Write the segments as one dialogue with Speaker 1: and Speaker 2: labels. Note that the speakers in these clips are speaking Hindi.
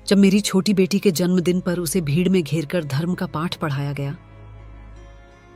Speaker 1: जब मेरी छोटी बेटी के जन्मदिन पर उसे भीड़ में घेरकर धर्म का पाठ पढ़ाया गया,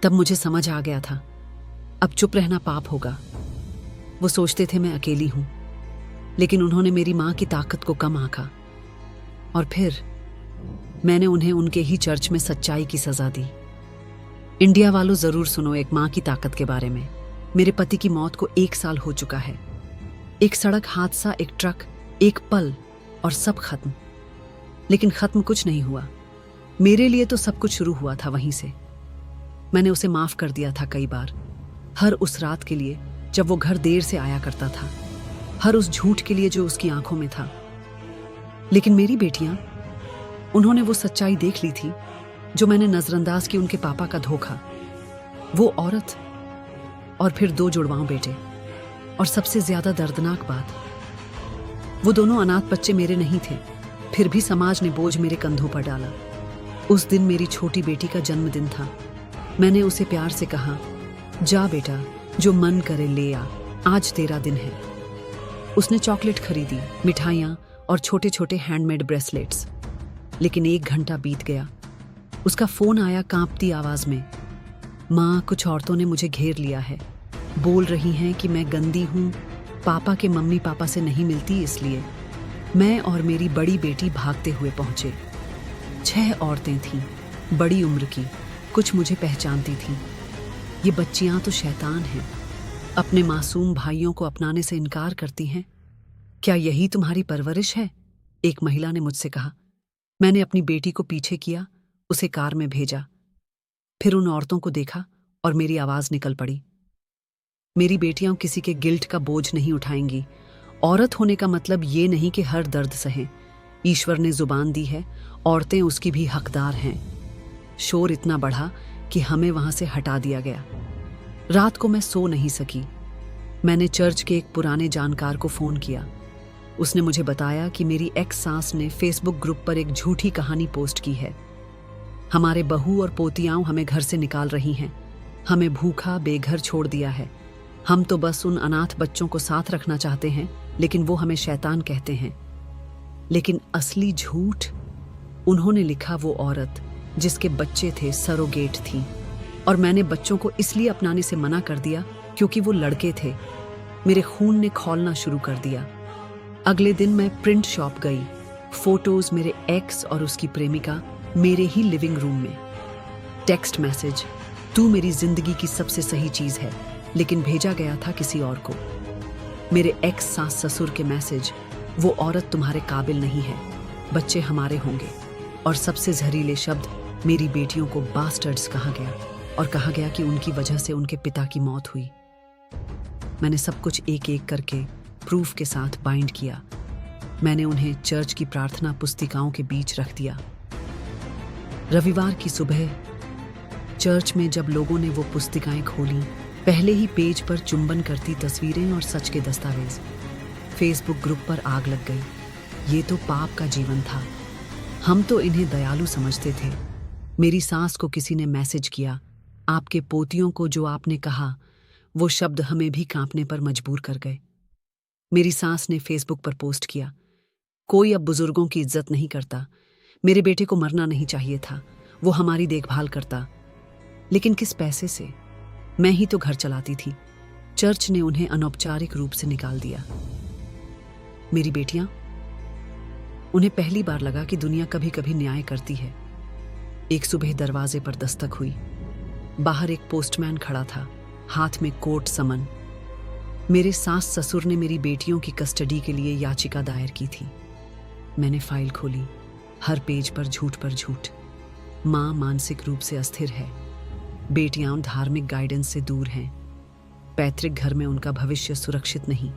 Speaker 1: तब मुझे समझ आ गया था अब चुप रहना पाप होगा। वो सोचते थे मैं अकेली हूं, लेकिन उन्होंने मेरी मां की ताकत को कम आंका और फिर मैंने उन्हें उनके ही चर्च में सच्चाई की सजा दी। इंडिया वालों, जरूर सुनो एक मां की ताकत के बारे में। मेरे पति की मौत को 1 साल हो चुका है। एक सड़क हादसा, एक ट्रक, एक पल और सब खत्म। लेकिन खत्म कुछ नहीं हुआ। मेरे लिए तो सब कुछ शुरू हुआ था वहीं से। मैंने उसे माफ कर दिया था कई बार, हर उस रात के लिए जब वो घर देर से आया करता था, हर उस झूठ के लिए जो उसकी आंखों में था। लेकिन मेरी बेटियां, उन्होंने वो सच्चाई देख ली थी जो मैंने नजरअंदाज की, उनके पापा का धोखा, वो औरत और फिर 2 जुड़वां बेटे। और सबसे ज्यादा दर्दनाक बात, वो दोनों अनाथ बच्चे मेरे नहीं थे, फिर भी समाज ने बोझ मेरे कंधों पर डाला। उस दिन मेरी छोटी बेटी का जन्मदिन था। मैंने उसे प्यार से कहा, जा बेटा, जो मन करे ले आ, आज तेरा दिन है। उसने चॉकलेट खरीदी, मिठाइयां और छोटे छोटे हैंडमेड ब्रेसलेट्स। लेकिन 1 घंटा बीत गया। उसका फोन आया कांपती आवाज में, माँ, कुछ औरतों ने मुझे घेर लिया है, बोल रही हैं कि मैं गंदी हूँ, पापा के मम्मी पापा से नहीं मिलती इसलिए। मैं और मेरी बड़ी बेटी भागते हुए पहुंचे। 6 औरतें थीं, बड़ी उम्र की, कुछ मुझे पहचानती थीं। ये बच्चियां तो शैतान हैं, अपने मासूम भाइयों को अपनाने से इनकार करती हैं। क्या यही तुम्हारी परवरिश है? एक महिला ने मुझसे कहा। मैंने अपनी बेटी को पीछे किया, उसे कार में भेजा, फिर उन औरतों को देखा और मेरी आवाज निकल पड़ी, मेरी बेटियां किसी के गिल्ट का बोझ नहीं उठाएंगी। औरत होने का मतलब ये नहीं कि हर दर्द सहें। ईश्वर ने जुबान दी है, औरतें उसकी भी हकदार हैं। शोर इतना बढ़ा कि हमें वहां से हटा दिया गया। रात को मैं सो नहीं सकी। मैंने चर्च के एक पुराने जानकार को फोन किया। उसने मुझे बताया कि मेरी एक्स सास ने फेसबुक ग्रुप पर एक झूठी कहानी पोस्ट की है। हमारे बहू और पोतियां हमें घर से निकाल रही हैं, हमें भूखा बेघर छोड़ दिया है। हम तो बस उन अनाथ बच्चों को साथ रखना चाहते हैं, लेकिन वो हमें शैतान कहते हैं। लेकिन असली झूठ, उन्होंने लिखा वो औरत जिसके बच्चे थे सरोगेट थी, और मैंने बच्चों को इसलिए अपनाने से मना कर दिया क्योंकि वो लड़के थे। मेरे खून ने खौलना शुरू कर दिया। अगले दिन मैं प्रिंट शॉप गई। फोटोज मेरे एक्स और उसकी प्रेमिका मेरे ही लिविंग रूम में। टेक्स्ट मैसेज, तू मेरी जिंदगी की सबसे सही चीज है, लेकिन भेजा गया था किसी और को। मेरे एक्स सास ससुर के मैसेज, वो औरत तुम्हारे काबिल नहीं है, बच्चे हमारे होंगे। और सबसे जहरीले शब्द, मेरी बेटियों को बास्टर्ड्स कहा गया और कहा गया कि उनकी वजह से उनके पिता की मौत हुई। मैंने सब कुछ एक एक करके प्रूफ के साथ बाइंड किया। मैंने उन्हें चर्च की प्रार्थना पुस्तिकाओं के बीच रख दिया। रविवार की सुबह चर्च में जब लोगों ने वो पुस्तिकाएं खोली, पहले ही पेज पर चुंबन करती तस्वीरें और सच के दस्तावेज। फेसबुक ग्रुप पर आग लग गई। ये तो पाप का जीवन था। हम तो इन्हें दयालु समझते थे। मेरी सास को किसी ने मैसेज किया, आपके पोतियों को जो आपने कहा, वो शब्द हमें भी कांपने पर मजबूर कर गए। मेरी सास ने फेसबुक पर पोस्ट किया, कोई अब बुजुर्गों की इज्जत नहीं करता। मेरे बेटे को मरना नहीं चाहिए था, वो हमारी देखभाल करता। लेकिन किस पैसे से? मैं ही तो घर चलाती थी। चर्च ने उन्हें अनौपचारिक रूप से निकाल दिया। मेरी बेटियां, उन्हें पहली बार लगा कि दुनिया कभी कभी न्याय करती है। एक सुबह दरवाजे पर दस्तक हुई। बाहर एक पोस्टमैन खड़ा था, हाथ में कोर्ट समन। मेरे सास ससुर ने मेरी बेटियों की कस्टडी के लिए याचिका दायर की थी। मैंने फाइल खोली, हर पेज पर झूठ। मां मानसिक रूप से अस्थिर है, बेटियां धार्मिक गाइडेंस से दूर हैं, पैतृक घर में उनका भविष्य सुरक्षित नहीं।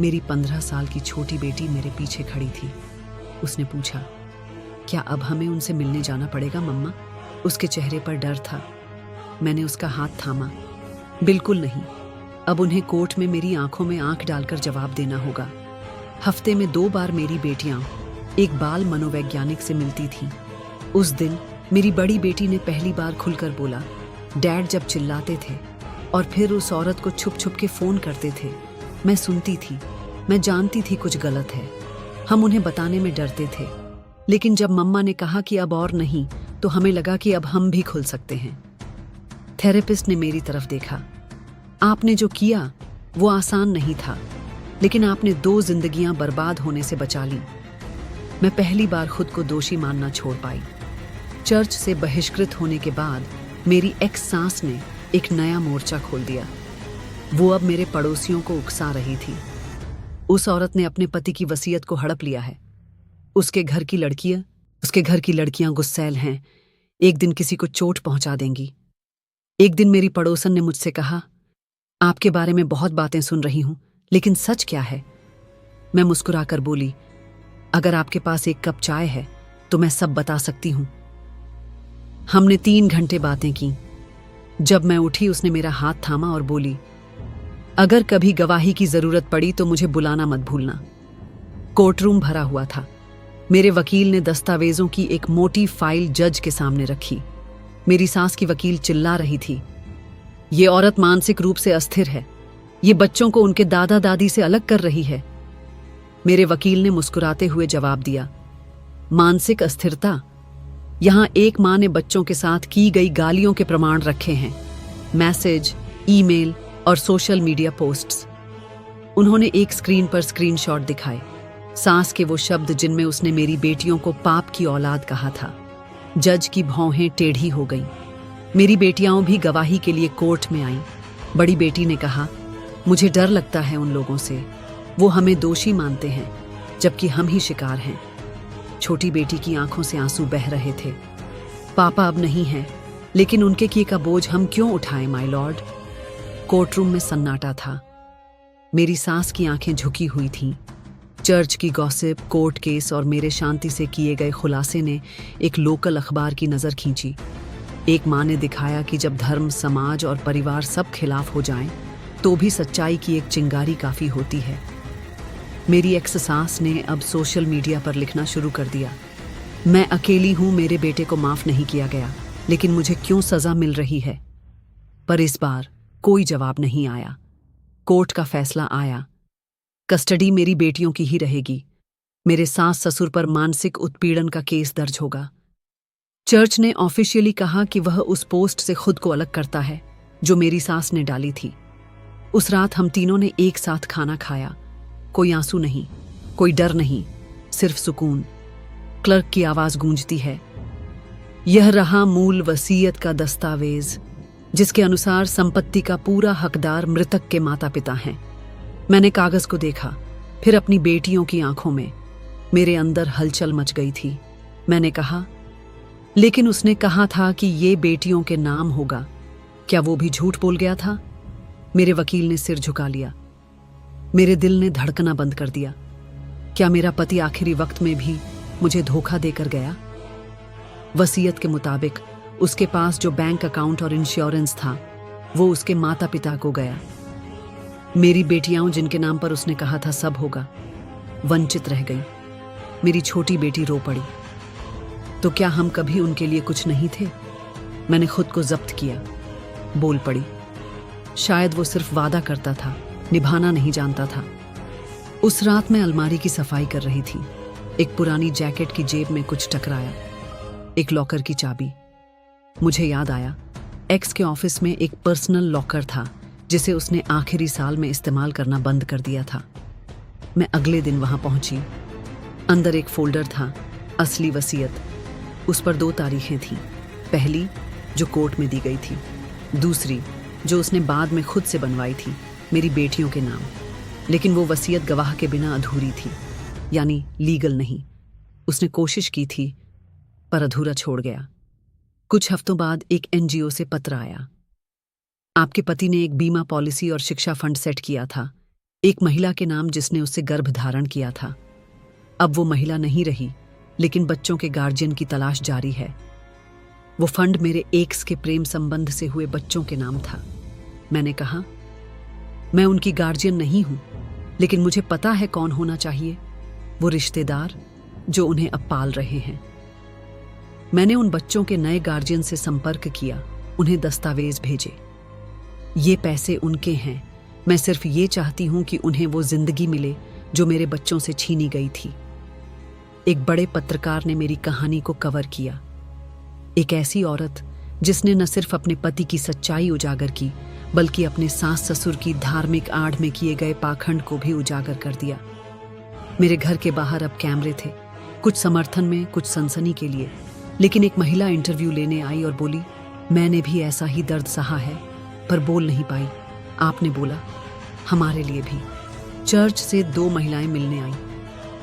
Speaker 1: मेरी 15 साल की छोटी बेटी मेरे पीछे खड़ी थी। उसने पूछा, क्या अब हमें उनसे मिलने जाना पड़ेगा मम्मा? उसके चेहरे पर डर था। मैंने उसका हाथ थामा। बिल्कुल नहीं, अब उन्हें कोर्ट में मेरी आंखों में आंख डालकर जवाब देना होगा। हफ्ते में 2 बार मेरी बेटियां एक बाल मनोवैज्ञानिक से मिलती थीं। उस दिन मेरी बड़ी बेटी ने पहली बार खुलकर बोला, डैड जब चिल्लाते थे और फिर उस औरत को छुप छुप के फोन करते थे, मैं सुनती थी। मैं जानती थी कुछ गलत है। हम उन्हें बताने में डरते थे, लेकिन जब मम्मा ने कहा कि अब और नहीं, तो हमें लगा कि अब हम भी खुल सकते हैं। थेरेपिस्ट ने मेरी तरफ देखा। आपने जो किया वो आसान नहीं था, लेकिन आपने 2 जिंदगियां बर्बाद होने से बचा ली। मैं पहली बार खुद को दोषी मानना छोड़ पाई। चर्च से बहिष्कृत होने के बाद मेरी एक्स सास ने एक नया मोर्चा खोल दिया। वो अब मेरे पड़ोसियों को उकसा रही थी। उस औरत ने अपने पति की वसीयत को हड़प लिया है। उसके घर की लड़कियां गुस्सैल हैं, एक दिन किसी को चोट पहुंचा देंगी। एक दिन मेरी पड़ोसन ने मुझसे कहा, आपके बारे में बहुत बातें सुन रही हूं, लेकिन सच क्या है? मैं मुस्कुराकर बोली, अगर आपके पास एक कप चाय है तो मैं सब बता सकती हूं। हमने 3 घंटे बातें की। जब मैं उठी उसने मेरा हाथ थामा और बोली, अगर कभी गवाही की जरूरत पड़ी तो मुझे बुलाना मत भूलना। कोर्टरूम भरा हुआ था। मेरे वकील ने दस्तावेजों की एक मोटी फाइल जज के सामने रखी। मेरी सास की वकील चिल्ला रही थी, ये औरत मानसिक रूप से अस्थिर है, ये बच्चों को उनके दादा दादी से अलग कर रही है। मेरे वकील ने मुस्कुराते हुए जवाब दिया, मानसिक अस्थिरता? यहां एक मां ने बच्चों के साथ की गई गालियों के प्रमाण रखे हैं, मैसेज, ईमेल और सोशल मीडिया पोस्ट्स। उन्होंने एक स्क्रीन पर स्क्रीनशॉट दिखाए, सास के वो शब्द जिनमें उसने मेरी बेटियों को पाप की औलाद कहा था। जज की भौहें टेढ़ी हो गईं। मेरी बेटियां भी गवाही के लिए कोर्ट में आईं। बड़ी बेटी ने कहा, मुझे डर लगता है उन लोगों से, वो हमें दोषी मानते हैं जबकि हम ही शिकार हैं। छोटी बेटी की आंखों से आंसू बह रहे थे। पापा अब नहीं हैं, लेकिन उनके किए का बोझ हम क्यों उठाएं माय लॉर्ड? कोर्टरूम में सन्नाटा था। मेरी सास की आंखें झुकी हुई थीं। चर्च की गॉसिप, कोर्ट केस और मेरे शांति से किए गए खुलासे ने एक लोकल अखबार की नज़र खींची। एक माँ ने दिखाया कि जब धर्म, समाज और परिवार सब खिलाफ हो जाएं, तो भी सच्चाई की एक चिंगारी काफ़ी होती है। मेरी एक्स सास ने अब सोशल मीडिया पर लिखना शुरू कर दिया, मैं अकेली हूँ, मेरे बेटे को माफ़ नहीं किया गया, लेकिन मुझे क्यों सज़ा मिल रही है? पर इस बार कोई जवाब नहीं आया। कोर्ट का फैसला आया, कस्टडी मेरी बेटियों की ही रहेगी। मेरे सास ससुर पर मानसिक उत्पीड़न का केस दर्ज होगा। चर्च ने ऑफिशियली कहा कि वह उस पोस्ट से खुद को अलग करता है जो मेरी सास ने डाली थी। उस रात हम तीनों ने एक साथ खाना खाया। कोई आंसू नहीं, कोई डर नहीं, सिर्फ सुकून। क्लर्क की आवाज गूंजती है, यह रहा मूल वसीयत का दस्तावेज, जिसके अनुसार संपत्ति का पूरा हकदार मृतक के माता पिता हैं। मैंने कागज को देखा, फिर अपनी बेटियों की आंखों में। मेरे अंदर हलचल मच गई थी। मैंने कहा, लेकिन उसने कहा था कि ये बेटियों के नाम होगा, क्या वो भी झूठ बोल गया था? मेरे वकील ने सिर झुका लिया। मेरे दिल ने धड़कना बंद कर दिया। क्या मेरा पति आखिरी वक्त में भी मुझे धोखा देकर गया? वसीयत के मुताबिक उसके पास जो बैंक अकाउंट और इंश्योरेंस था, वो उसके माता पिता को गया। मेरी बेटियां जिनके नाम पर उसने कहा था सब होगा, वंचित रह गई। मेरी छोटी बेटी रो पड़ी। तो क्या हम कभी उनके लिए कुछ नहीं थे? मैंने खुद को जब्त किया, बोल पड़ी। शायद वो सिर्फ वादा करता था, निभाना नहीं जानता था। उस रात मैं अलमारी की सफाई कर रही थी। एक पुरानी जैकेट की जेब में कुछ टकराया, एक लॉकर की चाबी। मुझे याद आया, एक्स के ऑफिस में एक पर्सनल लॉकर था जिसे उसने आखिरी साल में इस्तेमाल करना बंद कर दिया था। मैं अगले दिन वहां पहुंची। अंदर एक फोल्डर था, असली वसीयत। उस पर 2 तारीखें थीं। पहली जो कोर्ट में दी गई थी, दूसरी जो उसने बाद में खुद से बनवाई थी, मेरी बेटियों के नाम। लेकिन वो वसीयत गवाह के बिना अधूरी थी, यानी लीगल नहीं। उसने कोशिश की थी पर अधूरा छोड़ गया। कुछ हफ्तों बाद एक एनजीओ से पत्र आया, आपके पति ने एक बीमा पॉलिसी और शिक्षा फंड सेट किया था, एक महिला के नाम जिसने उससे गर्भ धारण किया था। अब वो महिला नहीं रही, लेकिन बच्चों के गार्जियन की तलाश जारी है। वो फंड मेरे एक्स के प्रेम संबंध से हुए बच्चों के नाम था। मैंने कहा, मैं उनकी गार्जियन नहीं हूं, लेकिन मुझे पता है कौन होना चाहिए, वो रिश्तेदार जो उन्हें अब पाल रहे हैं। मैंने उन बच्चों के नए गार्जियन से संपर्क किया, उन्हें दस्तावेज भेजे। ये पैसे उनके हैं, मैं सिर्फ ये चाहती हूं कि उन्हें वो जिंदगी मिले जो मेरे बच्चों से छीनी गई थी। एक बड़े पत्रकार ने मेरी कहानी को कवर किया। एक ऐसी औरत जिसने न सिर्फ अपने पति की सच्चाई उजागर की, बल्कि अपने सास ससुर की धार्मिक आड़ में किए गए पाखंड को भी उजागर कर दिया। मेरे घर के बाहर अब कैमरे थे, कुछ समर्थन में, कुछ सनसनी के लिए। लेकिन एक महिला इंटरव्यू लेने आई और बोली, मैंने भी ऐसा ही दर्द सहा है, पर बोल नहीं पाई। आपने बोला, हमारे लिए भी। चर्च से 2 महिलाएं मिलने आई।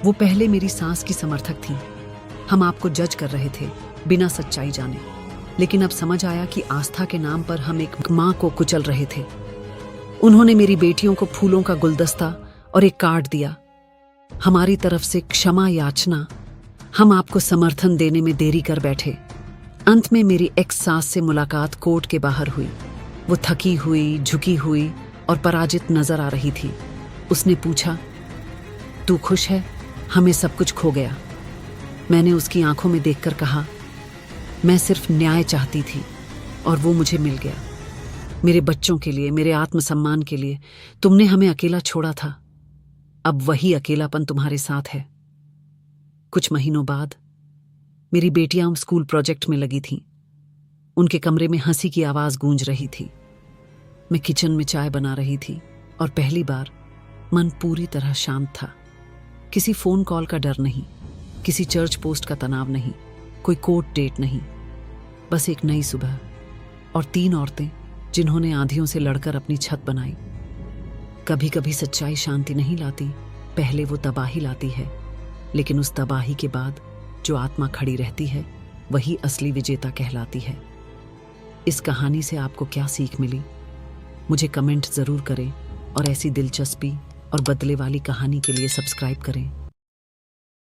Speaker 1: वो पहले मेरी सास की समर्थक थीं। हम आपको जज कर रहे थे बिना सच्चाई जाने, लेकिन अब समझ आया कि आस्था के नाम पर हम एक माँ को कुचल रहे थे। उन्होंने मेरी बेटियों को फूलों का गुलदस्ता और एक कार्ड दिया, हमारी तरफ से क्षमा याचना। हम आपको समर्थन देने में देरी कर बैठे। अंत में मेरी एक्स सास से मुलाकात कोर्ट के बाहर हुई। वो थकी हुई, झुकी हुई और पराजित नजर आ रही थी। उसने पूछा, तू खुश है? हमें सब कुछ खो गया। मैंने उसकी आंखों में देखकर कहा, मैं सिर्फ न्याय चाहती थी और वो मुझे मिल गया। मेरे बच्चों के लिए, मेरे आत्मसम्मान के लिए तुमने हमें अकेला छोड़ा था। अब वही अकेलापन तुम्हारे साथ है। कुछ महीनों बाद मेरी बेटियां स्कूल प्रोजेक्ट में लगी थीं। उनके कमरे में हंसी की आवाज गूंज रही थी। मैं किचन में चाय बना रही थी और पहली बार मन पूरी तरह शांत था। किसी फोन कॉल का डर नहीं, किसी चर्च पोस्ट का तनाव नहीं, कोई कोर्ट डेट नहीं। बस एक नई सुबह और 3 औरतें जिन्होंने आंधियों से लड़कर अपनी छत बनाई। कभी कभी सच्चाई शांति नहीं लाती, पहले वो तबाही लाती है, लेकिन उस तबाही के बाद जो आत्मा खड़ी रहती है वही असली विजेता कहलाती है। इस कहानी से आपको क्या सीख मिली? मुझे कमेंट जरूर करें और ऐसी दिलचस्पी और बदले वाली कहानी के लिए सब्सक्राइब करें।